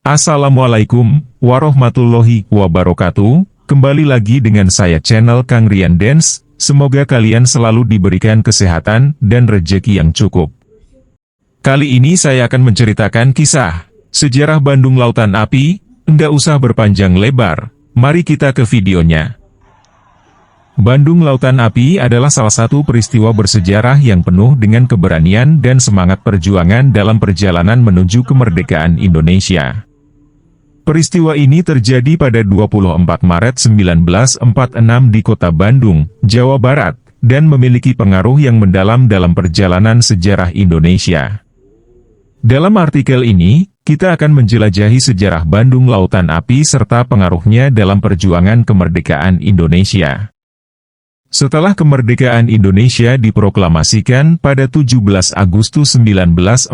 Assalamualaikum warahmatullahi wabarakatuh. Kembali lagi dengan saya channel Kang Rian Dance. Semoga kalian selalu diberikan kesehatan dan rezeki yang cukup. Kali ini saya akan menceritakan kisah sejarah Bandung Lautan Api. Enggak usah berpanjang lebar, mari kita ke videonya. Bandung Lautan Api adalah salah satu peristiwa bersejarah yang penuh dengan keberanian dan semangat perjuangan dalam perjalanan menuju kemerdekaan Indonesia. Peristiwa ini terjadi pada 24 Maret 1946 di kota Bandung, Jawa Barat, dan memiliki pengaruh yang mendalam dalam perjalanan sejarah Indonesia. Dalam artikel ini, kita akan menjelajahi sejarah Bandung Lautan Api serta pengaruhnya dalam perjuangan kemerdekaan Indonesia. Setelah kemerdekaan Indonesia diproklamasikan pada 17 Agustus 1945,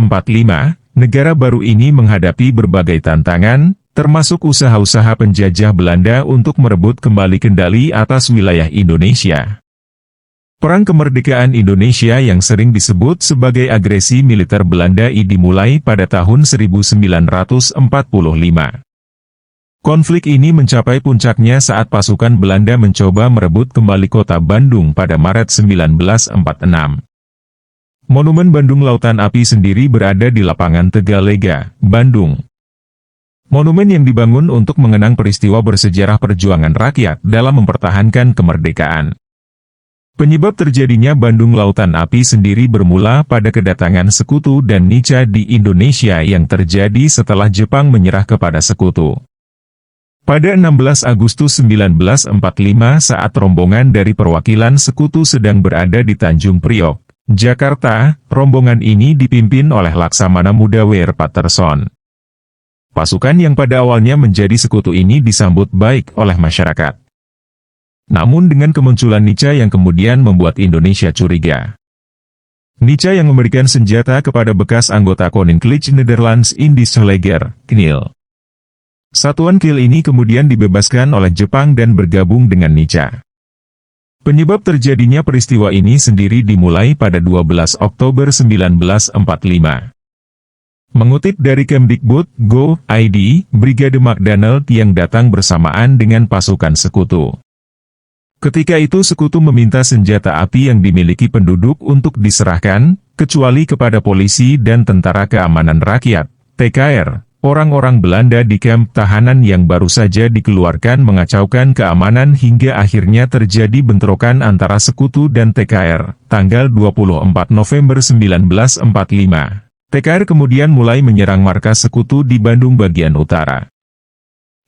negara baru ini menghadapi berbagai tantangan, termasuk usaha-usaha penjajah Belanda untuk merebut kembali kendali atas wilayah Indonesia. Perang kemerdekaan Indonesia yang sering disebut sebagai agresi militer Belanda dimulai pada tahun 1945. Konflik ini mencapai puncaknya saat pasukan Belanda mencoba merebut kembali kota Bandung pada Maret 1946. Monumen Bandung Lautan Api sendiri berada di lapangan Tegalega, Bandung. Monumen yang dibangun untuk mengenang peristiwa bersejarah perjuangan rakyat dalam mempertahankan kemerdekaan. Penyebab terjadinya Bandung Lautan Api sendiri bermula pada kedatangan Sekutu dan Nica di Indonesia yang terjadi setelah Jepang menyerah kepada Sekutu. Pada 16 Agustus 1945 saat rombongan dari perwakilan Sekutu sedang berada di Tanjung Priok, Jakarta, rombongan ini dipimpin oleh Laksamana Muda W.R. Patterson. Pasukan yang pada awalnya menjadi Sekutu ini disambut baik oleh masyarakat. Namun dengan kemunculan Nica yang kemudian membuat Indonesia curiga. Nica yang memberikan senjata kepada bekas anggota Koninklijke Nederlands Indische Leger, KNIL. Satuan KIL ini kemudian dibebaskan oleh Jepang dan bergabung dengan Nica. Penyebab terjadinya peristiwa ini sendiri dimulai pada 12 Oktober 1945. Mengutip dari Kemdikbud.go.id, Brigade McDonald yang datang bersamaan dengan pasukan Sekutu. Ketika itu Sekutu meminta senjata api yang dimiliki penduduk untuk diserahkan, kecuali kepada polisi dan Tentara Keamanan Rakyat, TKR. Orang-orang Belanda di kamp tahanan yang baru saja dikeluarkan mengacaukan keamanan hingga akhirnya terjadi bentrokan antara Sekutu dan TKR, tanggal 24 November 1945. TKR kemudian mulai menyerang markas Sekutu di Bandung bagian utara.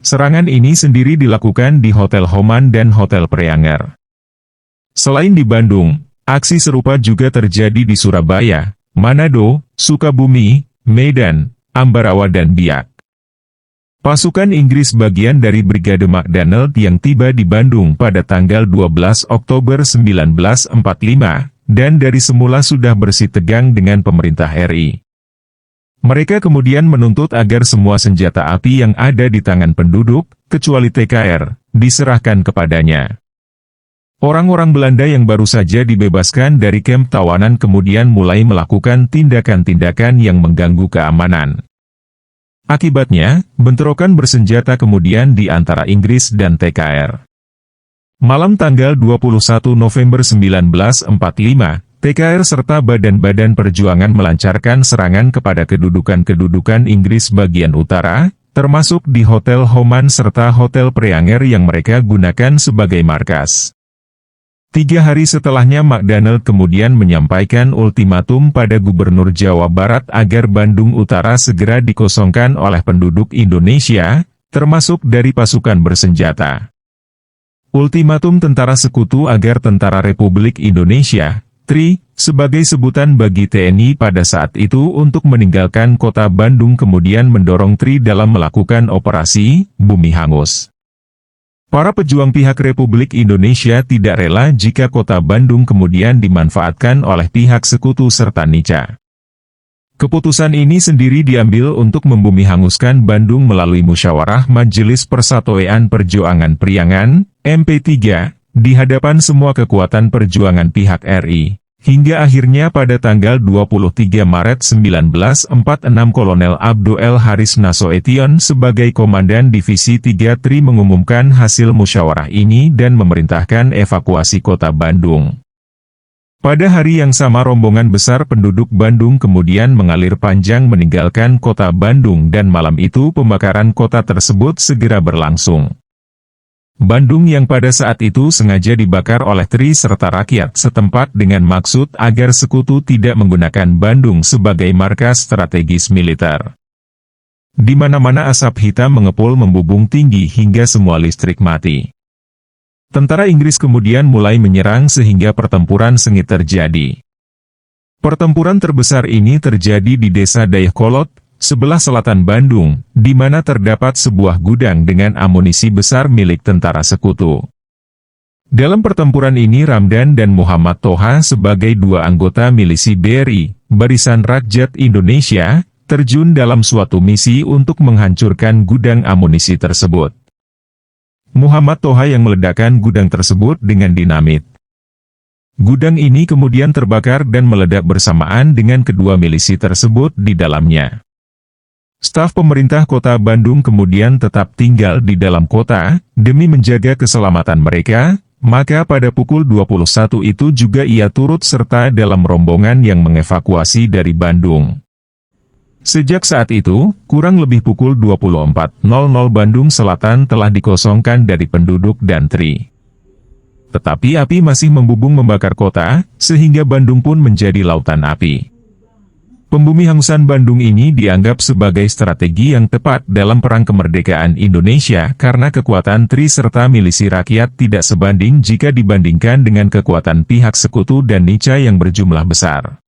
Serangan ini sendiri dilakukan di Hotel Homan dan Hotel Preanger. Selain di Bandung, aksi serupa juga terjadi di Surabaya, Manado, Sukabumi, Medan, Ambarawa dan Biak. Pasukan Inggris bagian dari Brigade McDonald yang tiba di Bandung pada tanggal 12 Oktober 1945, dan dari semula sudah bersitegang dengan pemerintah RI. Mereka kemudian menuntut agar semua senjata api yang ada di tangan penduduk, kecuali TKR, diserahkan kepadanya. Orang-orang Belanda yang baru saja dibebaskan dari kamp tawanan kemudian mulai melakukan tindakan-tindakan yang mengganggu keamanan. Akibatnya, bentrokan bersenjata kemudian di antara Inggris dan TKR. Malam tanggal 21 November 1945, TKR serta badan-badan perjuangan melancarkan serangan kepada kedudukan-kedudukan Inggris bagian utara, termasuk di Hotel Homan serta Hotel Preanger yang mereka gunakan sebagai markas. 3 hari setelahnya McDonald kemudian menyampaikan ultimatum pada Gubernur Jawa Barat agar Bandung Utara segera dikosongkan oleh penduduk Indonesia, termasuk dari pasukan bersenjata. Ultimatum Tentara Sekutu agar Tentara Republik Indonesia, TRI, sebagai sebutan bagi TNI pada saat itu untuk meninggalkan kota Bandung kemudian mendorong TRI dalam melakukan operasi Bumi Hangus. Para pejuang pihak Republik Indonesia tidak rela jika kota Bandung kemudian dimanfaatkan oleh pihak Sekutu serta Nica. Keputusan ini sendiri diambil untuk membumi hanguskan Bandung melalui Musyawarah Majelis Persatuan Perjuangan Priangan, MP3, di hadapan semua kekuatan perjuangan pihak RI, Hingga akhirnya pada tanggal 23 Maret 1946 Kolonel Abdoel Haris Nasution sebagai Komandan Divisi 3 Tri mengumumkan hasil musyawarah ini dan memerintahkan evakuasi kota Bandung. Pada hari yang sama rombongan besar penduduk Bandung kemudian mengalir panjang meninggalkan kota Bandung dan malam itu pembakaran kota tersebut segera berlangsung. Bandung yang pada saat itu sengaja dibakar oleh Tri serta rakyat setempat dengan maksud agar sekutu tidak menggunakan Bandung sebagai markas strategis militer. Di mana-mana asap hitam mengepul membubung tinggi hingga semua listrik mati. Tentara Inggris kemudian mulai menyerang sehingga pertempuran sengit terjadi. Pertempuran terbesar ini terjadi di Desa Dayakolot, sebelah selatan Bandung, di mana terdapat sebuah gudang dengan amunisi besar milik tentara sekutu. Dalam pertempuran ini Ramdan dan Muhammad Toha sebagai dua anggota milisi BRI, Barisan Rakyat Indonesia, terjun dalam suatu misi untuk menghancurkan gudang amunisi tersebut. Muhammad Toha yang meledakkan gudang tersebut dengan dinamit. Gudang ini kemudian terbakar dan meledak bersamaan dengan kedua milisi tersebut di dalamnya. Staf pemerintah kota Bandung kemudian tetap tinggal di dalam kota, demi menjaga keselamatan mereka, maka pada pukul 21 itu juga ia turut serta dalam rombongan yang mengevakuasi dari Bandung. Sejak saat itu, kurang lebih pukul 24.00 Bandung Selatan telah dikosongkan dari penduduk dan Tri. Tetapi api masih membubung membakar kota, sehingga Bandung pun menjadi lautan api. Pembumihangusan Bandung ini dianggap sebagai strategi yang tepat dalam perang kemerdekaan Indonesia karena kekuatan Tri serta milisi rakyat tidak sebanding jika dibandingkan dengan kekuatan pihak sekutu dan Nica yang berjumlah besar.